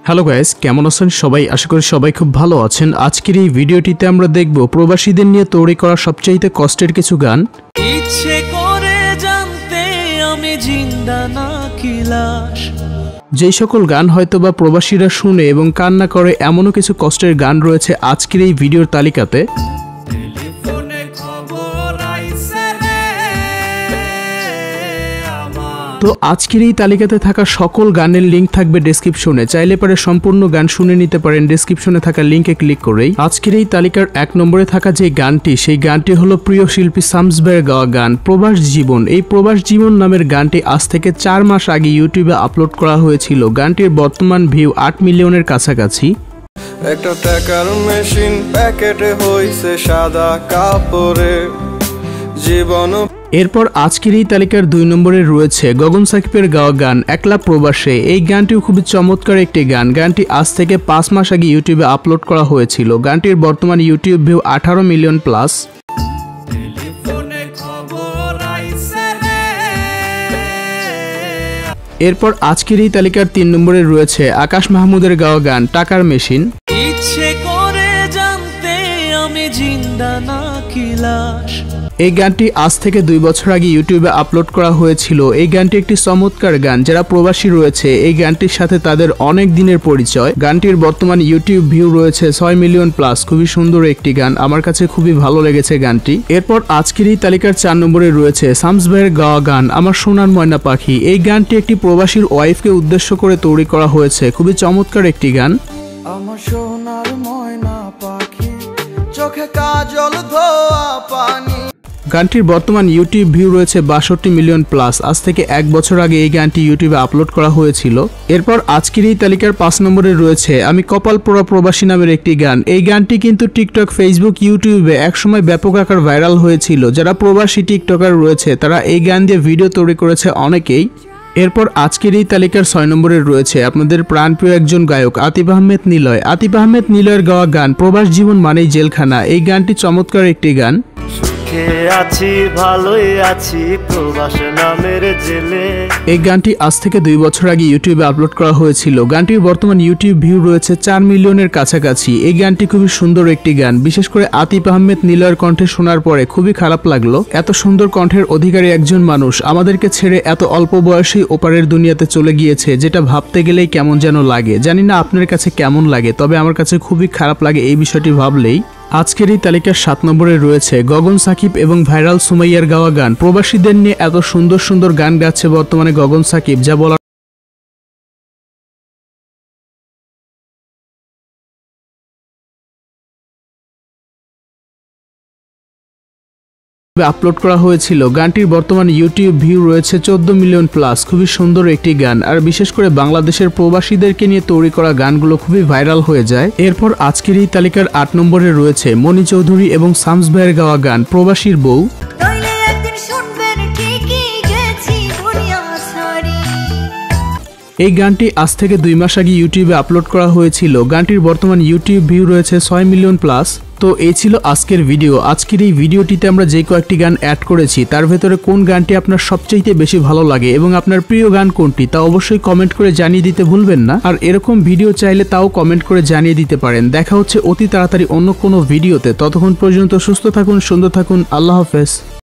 Hello guys, কেমন আছেন সবাই? আশা করি সবাই খুব ভালো আছেন। আজকের এই ভিডিওটিতে আমরা দেখব প্রবাসীদের নিয়ে তৈরি করা সবচাইতে কষ্টের কিছু গান। ইচ্ছে করে জানতে আমি জিন্দা নাকি লাশ, যেই সকল গান হয়তোবা প্রবাসীরা শুনে এবং কান্না করে এমনও কিছু কষ্টের গান রয়েছে আজকের এই ভিডিওর তালিকাতে। তো আজকের এই তালিকাতে থাকা সকল গানের লিঙ্ক থাকবে ডেসক্রিপশনে, চাইলে পারে সম্পূর্ণ গান শুনে নিতে পারেন ডেসক্রিপশনে থাকা লিঙ্কে ক্লিক করেই। আজকের এই তালিকার 1 নম্বরে থাকা যে গানটি, সেই গানটি হলো প্রিয় শিল্পী samz ভাইয়ের গাওয়া গান প্রবাস জীবন। এই প্রবাস জীবন নামের গানটি আজ থেকে 4 মাস আগে ইউটিউবে আপলোড করা হয়েছিল। গানটির বর্তমান ভিউ 8 মিলিয়নের কাছাকাছি। একটা টাকার মেশিন প্যাকেটে হইছে সাদা কাপড়ে জীবন। এরপর আজকের এই তালিকার 2 নম্বরে রয়েছে গগন সাকিবের গাওয়া গান একলা প্রবাসে। এই গানটিও খুবই চমৎকার একটি গান। গানটি আজ থেকে 5 মাস আগে ইউটিউবে আপলোড করা হয়েছিল। গানটির বর্তমান ইউটিউব ভিউ 18 মিলিয়ন প্লাস। এরপর আজকের এই তালিকার 3 নম্বরে রয়েছে আকাশ মাহমুদের গাওয়া গান টাকার মেশিন। ইচ্ছে করে জানতে আমি জিন্দা নাকি লাশ। এই গানটি আজ থেকে 2 বছর আগে ইউটিউবে আপলোড করা হয়েছিল। এই গানটি একটি চমৎকার গান। যারা প্রবাসী রয়েছে এই গানটির সাথে তাদের অনেক দিনের পরিচয়। গানটির বর্তমান ইউটিউব ভিউ রয়েছে 6 মিলিয়ন প্লাস। খুবই সুন্দর একটি গান, আমার কাছে খুবই ভালো লেগেছে গানটি। এরপর আজকের এই তালিকার 4 নম্বরে রয়েছে samz ভাইয়ের গাওয়া গান আমার সোনার ময়না পাখি। এই গানটি একটি প্রবাসীর ওয়াইফকে উদ্দেশ্য করে তৈরি করা হয়েছে। খুবই চমৎকার একটি গান। আমার সোনার ময়না পাখি চোখে কাজল ধোয়া পানি। গানটির বর্তমান ইউটিউব ভিউ রয়েছে 62 মিলিয়ন প্লাস। আজ থেকে 1 বছর আগে এই গানটি ইউটিউবে আপলোড করা হয়েছিল। এরপর আজকের এই তালিকার 5 নম্বরে রয়েছে আমি কপাল পোড়া প্রবাসী নামের একটি গান। এই গানটি কিন্তু টিকটক, ফেসবুক, ইউটিউবে একসময় ব্যাপক আকার ভাইরাল হয়েছিল। যারা প্রবাসী টিকটকার রয়েছে তারা এই গান দিয়ে ভিডিও তৈরি করেছে অনেকেই। এরপর আজকের এই তালিকার 6 নম্বরে রয়েছে আপনাদের প্রাণপ্রিয় একজন গায়ক আতিফ আহমেদ নিলয়। আতিফ আহমেদ নিলয়ের গাওয়া গান প্রবাস জীবন মানেই জেলখানা। এই গানটি চমৎকার একটি গান। আছি ভালোই আছি প্রবাস নামের জেলে। এই গানটি আজ থেকে 2 বছর আগে ইউটিউবে আপলোড করা হয়েছিল। গানটির বর্তমান ইউটিউব ভিউ রয়েছে 4 মিলিয়নের কাছাকাছি। এই গানটি খুবই সুন্দর একটি গান। বিশেষ করে আতিফ আহমেদ নিলয়ের কণ্ঠে শোনার পরে খুবই খারাপ লাগলো। এত সুন্দর কণ্ঠের অধিকারী একজন মানুষ আমাদেরকে ছেড়ে এত অল্প বয়সেই ওপারের দুনিয়াতে চলে গিয়েছে, যেটা ভাবতে গেলেই কেমন যেন লাগে। জানি না আপনার কাছে কেমন লাগে, তবে আমার কাছে খুবই খারাপ লাগে এই বিষয়টি ভাবলেই। আজকের এই তালিকার 7 নম্বরে রয়েছে গগন সাকিব এবং ভাইরাল সুমাইয়ার গাওয়া গান। প্রবাসীদের নিয়ে এত সুন্দর সুন্দর গান গাচ্ছে বর্তমানে গগন সাকিব, যা বলার আপলোড করা হয়েছিল। গানটির বর্তমান ইউটিউব ভিউ রয়েছে 14 মিলিয়ন প্লাস। খুবই সুন্দর একটি গান, আর বিশেষ করে বাংলাদেশের প্রবাসীদেরকে নিয়ে তৈরি করা গানগুলো খুবই ভাইরাল হয়ে যায়। এরপর আজকের এই তালিকার 8 নম্বরে রয়েছে মনি চৌধুরী এবং samz ভাইয়ের গাওয়া গান প্রবাসীর বউ। এই গানটি আজ থেকে 2 মাস আগে ইউটিউবে আপলোড করা হয়েছিল। গানটির বর্তমান ইউটিউব ভিউ রয়েছে 6 মিলিয়ন প্লাস। তো এই ছিল আজকের ভিডিও। আজকের এই ভিডিওটিতে আমরা যে কয়েকটি গান অ্যাড করেছি তার ভেতরে কোন গানটি আপনার সবচাইতে বেশি ভালো লাগে এবং আপনার প্রিয় গান কোনটি তা অবশ্যই কমেন্ট করে জানিয়ে দিতে ভুলবেন না। আর এরকম ভিডিও চাইলে তাও কমেন্ট করে জানিয়ে দিতে পারেন। দেখা হচ্ছে অতি তাড়াতাড়ি অন্য কোনো ভিডিওতে। ততক্ষণ পর্যন্ত সুস্থ থাকুন, সুন্দর থাকুন। আল্লাহ হাফেজ।